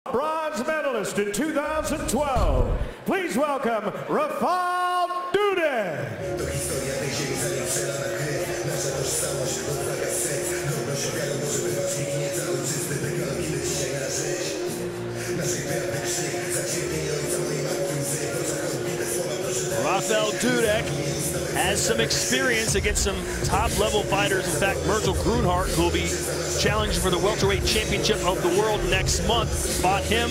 Bronze medalist in 2012. Please welcome Rafał Dudek. Rafał Dudek has some experience against some top-level fighters. In fact, Myrtle Grunhart, who will be challenging for the welterweight championship of the world next month, fought him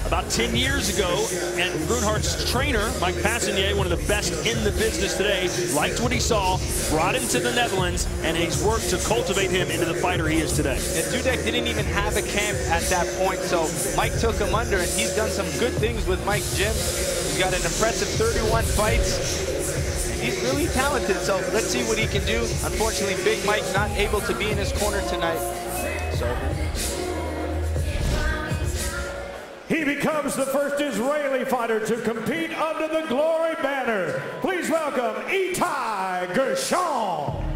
about 10 years ago. And Grunhart's trainer, Mike Passanier, one of the best in the business today, liked what he saw, brought him to the Netherlands, and he's worked to cultivate him into the fighter he is today. And Dudek didn't even have a camp at that point, so Mike took him under, and he's done some good things with Mike's gym. He's got an impressive 31 fights. He's really talented, so let's see what he can do. Unfortunately, Big Mike not able to be in his corner tonight. So he becomes the first Israeli fighter to compete under the Glory banner. Please welcome Itai Gershon.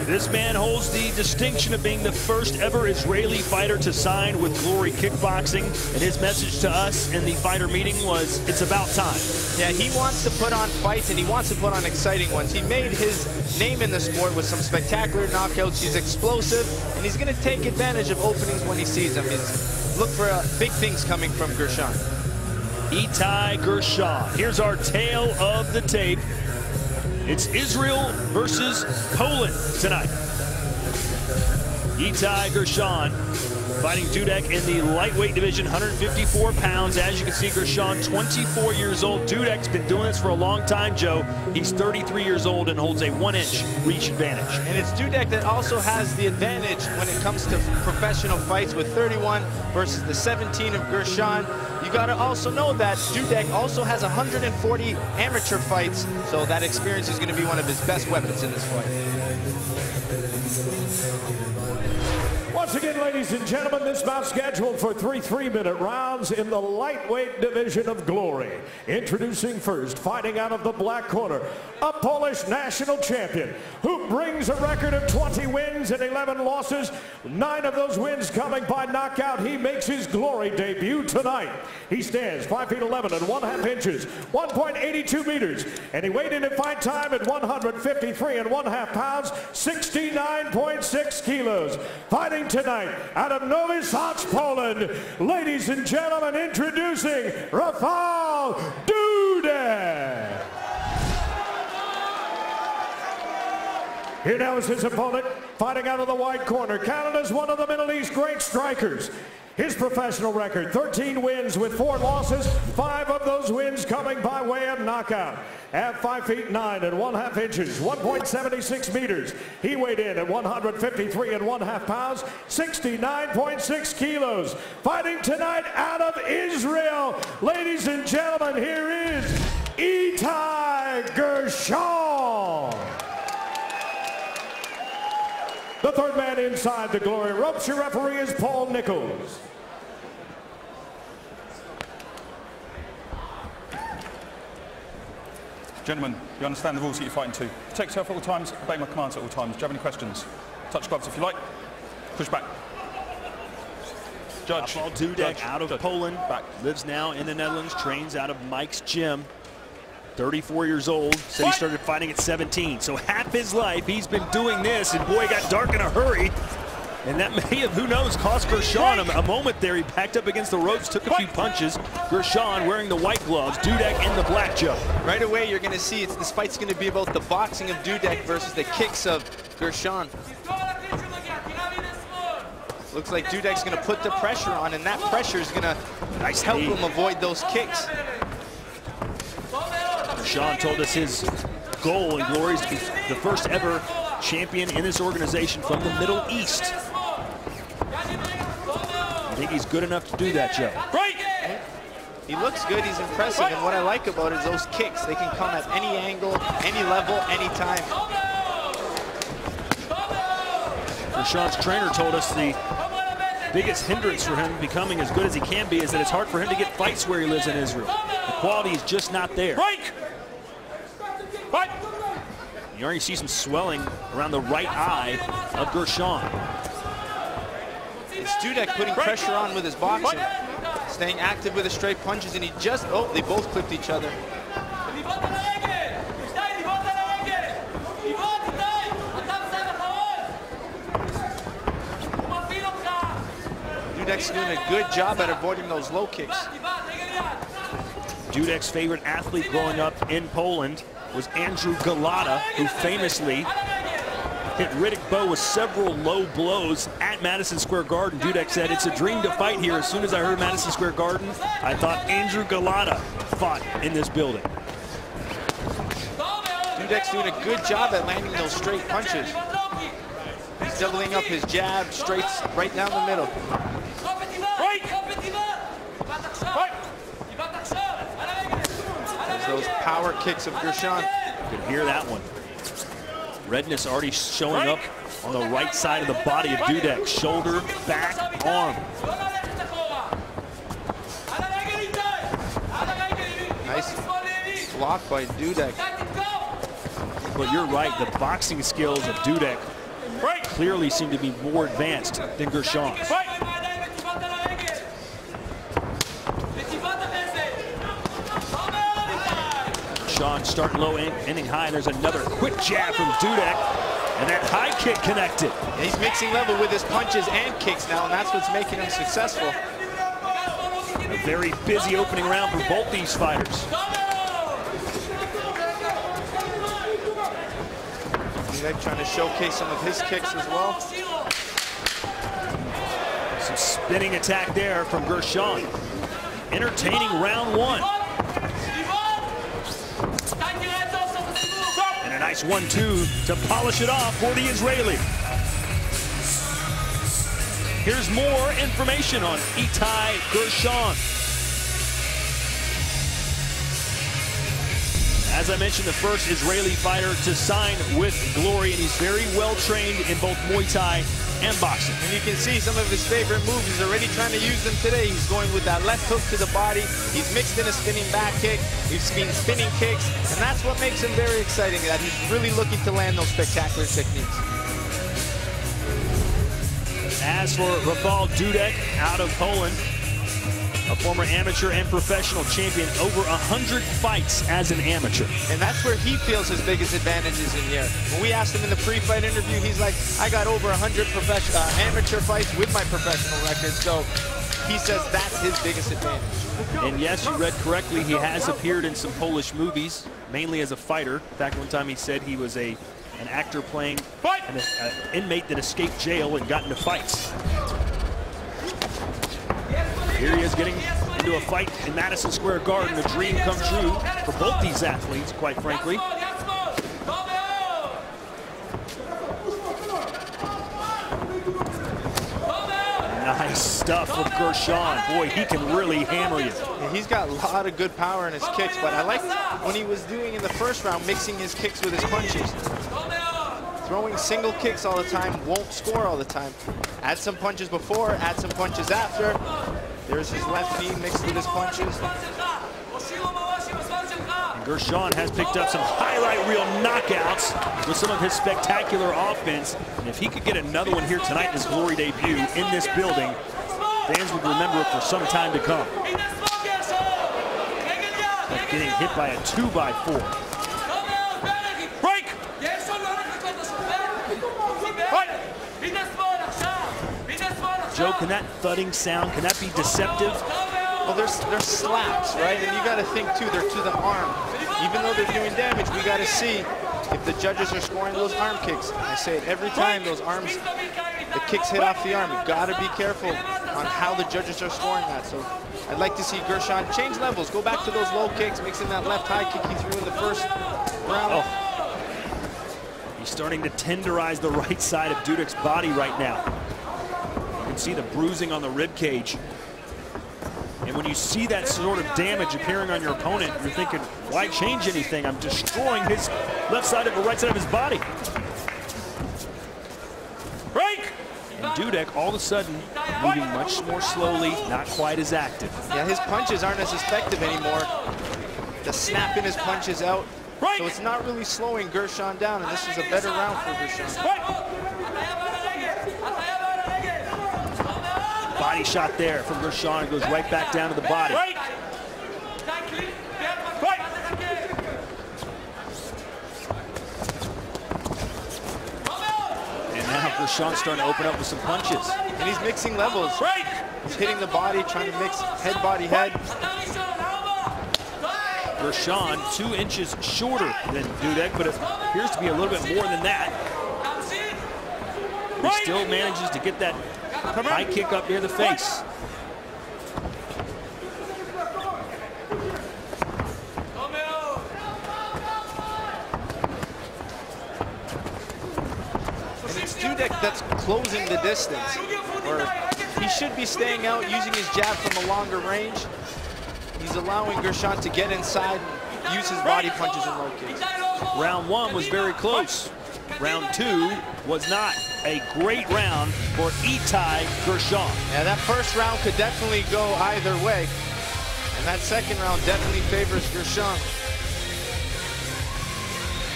This man holds the distinction of being the first ever Israeli fighter to sign with Glory Kickboxing, and his message to us in the fighter meeting was, it's about time. Yeah, he wants to put on fights, and he wants to put on exciting ones. He made his name in the sport with some spectacular knockouts. He's explosive, and he's going to take advantage of openings when he sees them. Look for big things coming from Gershon. Itai Gershon. Here's our tale of the tape. It's Israel versus Poland tonight. Itai Gershon fighting Dudek in the lightweight division, 154 pounds. As you can see, Gershon, 24 years old. Dudek's been doing this for a long time, Joe. He's 33 years old and holds a 1-inch reach advantage. And it's Dudek that also has the advantage when it comes to professional fights with 31 versus the 17 of Gershon. You got to also know that Dudek also has 140 amateur fights, so that experience is going to be one of his best weapons in this fight. Once again, ladies and gentlemen, this bout scheduled for 3 3-minute rounds in the lightweight division of Glory. Introducing first, fighting out of the black corner, a Polish national champion who brings a record of 20 wins and 11 losses, 9 of those wins coming by knockout. He makes his Glory debut tonight. He stands 5 feet 11 and 1/2 inches, 1.82 meters, and he weighed in at fight time at 153 and 1/2 pounds, 69.6 kilos. Fighting tonight out of Nowy Sącz, Poland, ladies and gentlemen, introducing Rafał Dudek. Here now is his opponent, fighting out of the white corner, Canada's one of the Middle East great strikers. His professional record, 13 wins with 4 losses, 5 of those wins coming by way of knockout. At 5 feet 9 and 1/2 inches, 1.76 meters. He weighed in at 153 and 1/2 pounds, 69.6 kilos. Fighting tonight out of Israel. Ladies and gentlemen, here is Itai Gershon. The third man inside the Glory ropes. Your referee is Paul Nichols. Gentlemen, you understand the rules that you're fighting to. Protect yourself at all times, obey my commands at all times. Do you have any questions? Touch gloves if you like. Push back. Judge. Rafał Dudek out of Poland, back. Lives now in the Netherlands, trains out of Mike's gym. 34 years old, said he started fighting at 17. So half his life he's been doing this, and boy, it got dark in a hurry. And that may have, who knows, cost Gershon a moment there. He backed up against the ropes, took a few punches. Gershon wearing the white gloves, Dudek in the black, Joe. Right away, you're going to see this fight's going to be about the boxing of Dudek versus the kicks of Gershon. Looks like Dudek's going to put the pressure on, and that pressure is going to help him avoid those kicks. Gershon told us his goal in Glory is to be the first ever champion in this organization from the Middle East. I think he's good enough to do that, Joe. Right. He looks good, he's impressive, and what I like about it is those kicks. They can come at any angle, any level, any time. Gershon's trainer told us the biggest hindrance for him becoming as good as he can be is that it's hard for him to get fights where he lives in Israel. The quality is just not there. Break! Right! You already see some swelling around the right eye of Gurshon. It's Dudek putting pressure on with his boxing, staying active with his straight punches, and he just, oh, they both clipped each other. Dudek's doing a good job at avoiding those low kicks. Dudek's favorite athlete growing up in Poland was Andrew Galata, who famously hit Riddick Bowe with several low blows at Madison Square Garden. Dudek said, "It's a dream to fight here. As soon as I heard Madison Square Garden, I thought Andrew Galata fought in this building." Dudek's doing a good job at landing those straight punches. He's doubling up his jab, straights right down the middle. There's those power kicks of Gurshon. You can hear that one. Redness already showing up on the right side of the body of Dudek. Shoulder, back, arm. Nice block by Dudek. But you're right, the boxing skills of Dudek clearly seem to be more advanced than Gershon's. Gershon starting low, ending high, and there's another quick jab from Dudek, and that high kick connected. And he's mixing level with his punches and kicks now, and that's what's making him successful. A very busy opening round for both these fighters. Dudek trying to showcase some of his kicks as well. Some spinning attack there from Gershon. Entertaining round one. And a nice 1-2 to polish it off for the Israeli. Here's more information on Itai Gershon. As I mentioned, the first Israeli fighter to sign with Glory, and he's very well trained in both Muay Thai and boxing. And you can see some of his favorite moves. He's already trying to use them today. He's going with that left hook to the body. He's mixed in a spinning back kick. We've seen spinning kicks, and that's what makes him very exciting, that he's really looking to land those spectacular techniques. As for Rafal Dudek out of Poland, a former amateur and professional champion, over 100 fights as an amateur. And that's where he feels his biggest advantages in here. When we asked him in the pre-fight interview, he's like, I got over 100 amateur fights with my professional record, so he says that's his biggest advantage. And yes, you read correctly, he has appeared in some Polish movies, mainly as a fighter. In fact, one time he said he was an actor playing an inmate that escaped jail and got into fights. Here he is getting into a fight in Madison Square Garden, a dream come true for both these athletes, quite frankly. Nice stuff from Gershon. Boy, he can really hammer you. Yeah, he's got a lot of good power in his kicks, but I like when he was doing in the first round, mixing his kicks with his punches. Throwing single kicks all the time won't score all the time. Add some punches before, add some punches after. There's his left knee mixed with his punches. And Gershon has picked up some highlight reel knockouts with some of his spectacular offense. And if he could get another one here tonight in his Glory debut in this building, fans would remember it for some time to come. Like getting hit by a 2x4. Joe, can that thudding sound, can that be deceptive? Well, they're slaps, right? And you got to think, too, they're to the arm. Even though they're doing damage, we got to see if the judges are scoring those arm kicks. I say it every time, those arms, the kicks hit off the arm. You got to be careful on how the judges are scoring that. So I'd like to see Gershon change levels, go back to those low kicks, mix in that left high kick he threw in the first round. Oh. He's starting to tenderize the right side of Dudek's body right now. See the bruising on the rib cage, and when you see that sort of damage appearing on your opponent, you're thinking, why change anything? I'm destroying his left side of the right side of his body. Break! And Dudek all of a sudden moving much more slowly, not quite as active. Yeah, his punches aren't as effective anymore. The snap in his punches out, So it's not really slowing Gershon down, and this is a better round for Gershon. Body shot there from Gershon. Goes right back down to the body. And now Gershon's starting to open up with some punches. And he's mixing levels. He's hitting the body, trying to mix head, body, head. Gershon 2 inches shorter than Dudek, but it appears to be a little bit more than that. He still manages to get that high kick up near the face. And it's Dudek that's closing the distance. Or he should be staying out, using his jab from a longer range. He's allowing Gershon to get inside and use his body punches and low kicks. Round 1 was very close. Round 2 was not a great round for Itai Gershon. Yeah, that first round could definitely go either way. And that second round definitely favors Gershon.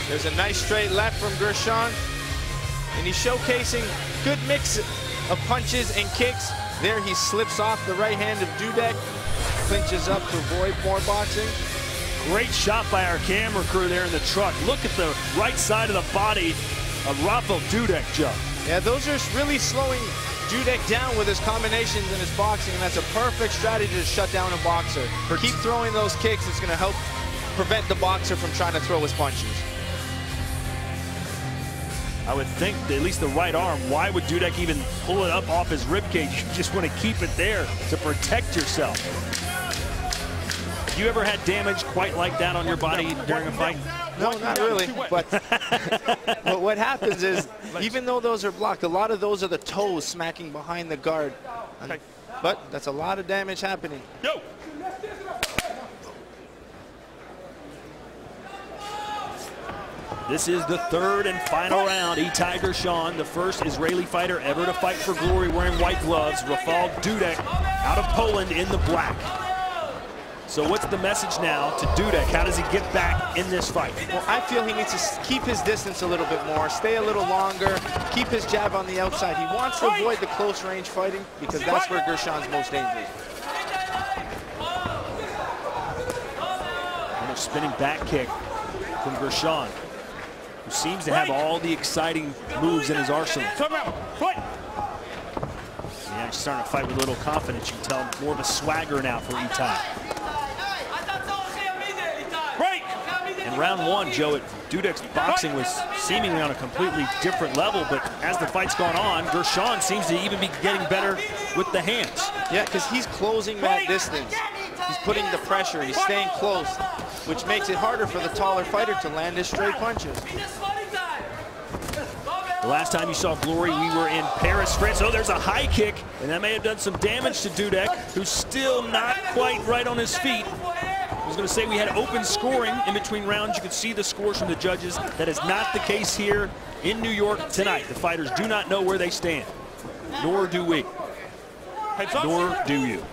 There's a nice straight left from Gershon. And he's showcasing good mix of punches and kicks. There he slips off the right hand of Dudek. Clinches up to avoid more boxing. Great shot by our camera crew there in the truck. Look at the right side of the body of Rafael Dudek, Joe. Yeah, those are really slowing Dudek down with his combinations and his boxing, and that's a perfect strategy to shut down a boxer. Keep throwing those kicks. It's going to help prevent the boxer from trying to throw his punches. I would think that at least the right arm, why would Dudek even pull it up off his ribcage? You just want to keep it there to protect yourself. Have you ever had damage quite like that on your body during a fight? No, not really. But what happens is, even though those are blocked, a lot of those are the toes smacking behind the guard. But that's a lot of damage happening. Yo. This is the third and final round. Itai Gershon, the first Israeli fighter ever to fight for Glury wearing white gloves. Rafael Dudek out of Poland in the black. So what's the message now to Dudek? How does he get back in this fight? Well, I feel he needs to keep his distance a little bit more, stay a little longer, keep his jab on the outside. He wants to avoid the close range fighting because that's where Gershon's most dangerous. And a spinning back kick from Gershon, who seems to have all the exciting moves in his arsenal. Yeah, he's starting to fight with a little confidence. You can tell more of a swagger now for Itai. In round 1, Joe, Dudek's boxing was seemingly on a completely different level, but as the fight's gone on, Gershon seems to even be getting better with the hands. Yeah, because he's closing that distance. He's putting the pressure, he's staying close, which makes it harder for the taller fighter to land his straight punches. The last time you saw Glury, we were in Paris, France. Oh, there's a high kick, and that may have done some damage to Dudek, who's still not quite right on his feet. I was going to say we had open scoring in between rounds. You could see the scores from the judges. That is not the case here in New York tonight. The fighters do not know where they stand, nor do we, nor do you.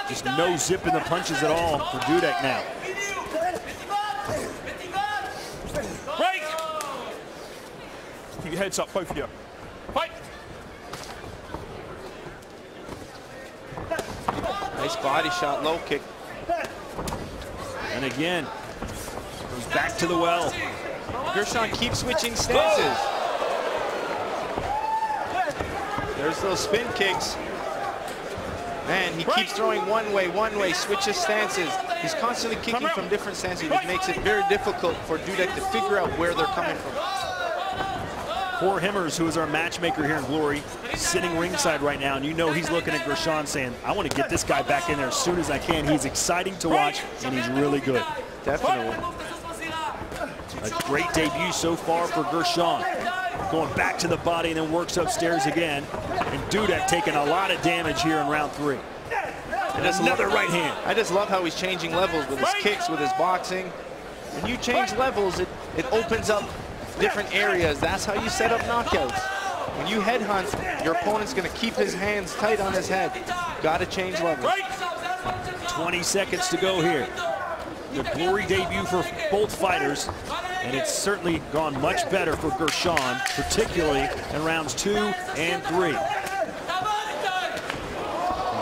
Just no zip in the punches at all for Dudek now. Break! Keep your heads up, both of you. Fight! Nice body shot, low kick. And again, goes back to the well. Gershon keeps switching stances. There's those spin kicks. Man, he keeps throwing one way, switches stances. He's constantly kicking from different stances, which makes it very difficult for Dudek to figure out where they're coming from. Cor Himmers, who is our matchmaker here in Glury, sitting ringside right now, and you know he's looking at Gershon saying, I want to get this guy back in there as soon as I can. He's exciting to watch, and he's really good. Definitely. A great debut so far for Gershon. Going back to the body and then works upstairs again. And Dudek taking a lot of damage here in round 3. And another right hand. I just love how he's changing levels with his kicks, with his boxing. When you change levels, it opens up different areas. That's how you set up knockouts. When you headhunt, your opponent's going to keep his hands tight on his head. got to change levels. 20 seconds to go here. The Glory debut for both fighters, and it's certainly gone much better for Gurshon, particularly in rounds 2 and 3.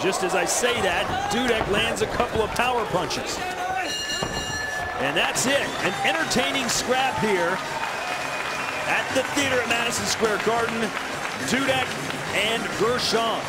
Just as I say that, Dudek lands a couple of power punches. And that's it. An entertaining scrap here at the theater at Madison Square Garden. Dudek and Gurshon.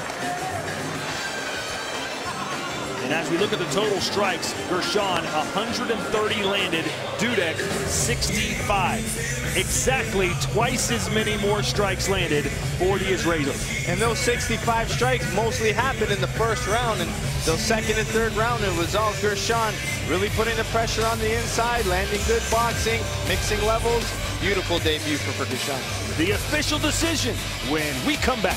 And as we look at the total strikes, Gurshon 130 landed, Dudek 65. Exactly twice as many more strikes landed for the Israeli. And those 65 strikes mostly happened in the first round, and those second and third round, it was all Gurshon really putting the pressure on the inside, landing good boxing, mixing levels. Beautiful debut for Gurshon. The official decision when we come back.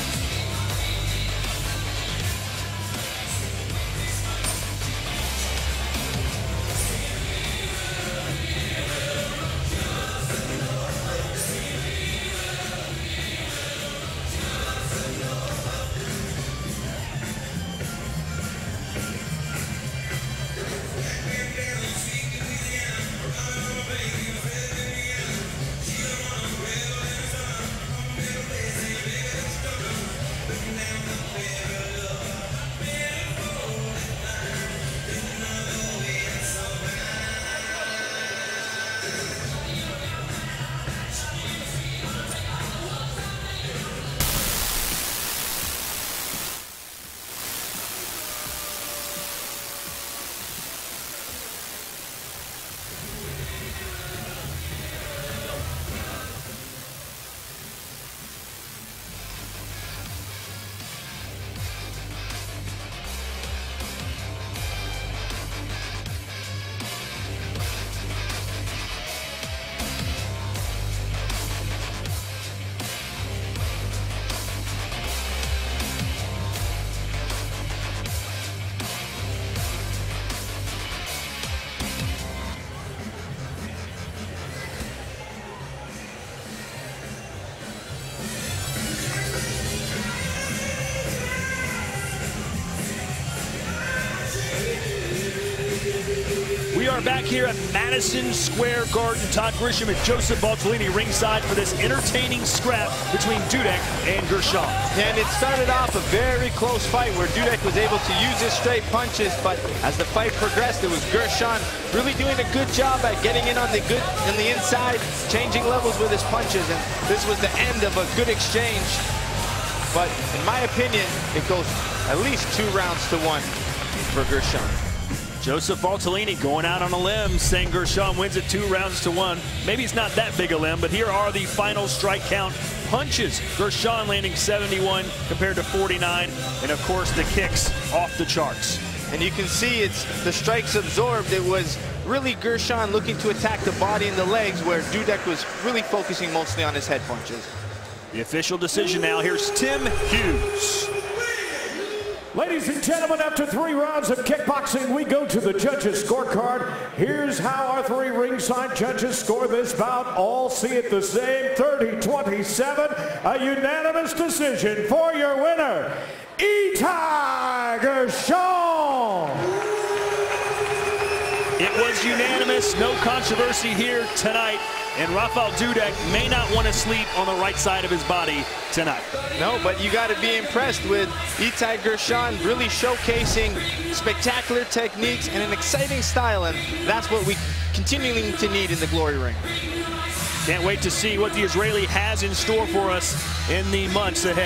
We are back here at Madison Square Garden. Todd Grisham and Joseph Valtellini ringside for this entertaining scrap between Dudek and Gurshon. And it started off a very close fight where Dudek was able to use his straight punches, but as the fight progressed, it was Gurshon really doing a good job at getting in on the inside, changing levels with his punches, and this was the end of a good exchange. But in my opinion, it goes at least 2 rounds to 1 for Gurshon. Joseph Valtellini going out on a limb, saying Gurshon wins it 2 rounds to 1. Maybe it's not that big a limb, but here are the final strike count punches. Gurshon landing 71 compared to 49, and of course the kicks off the charts. And you can see it's the strikes absorbed. It was really Gurshon looking to attack the body and the legs, where Dudek was really focusing mostly on his head punches. The official decision now. Here's Tim Hughes. Ladies and gentlemen, after 3 rounds of kickboxing, we go to the judges' scorecard. Here's how our 3 ringside judges score this bout. All see it the same, 30-27. A unanimous decision for your winner, Itai Gershon. It was unanimous, no controversy here tonight. And Rafael Dudek may not want to sleep on the right side of his body tonight. No, but you got to be impressed with Itai Gershon really showcasing spectacular techniques and an exciting style, and that's what we continuing to need in the Glory ring. Can't wait to see what the Israeli has in store for us in the months ahead.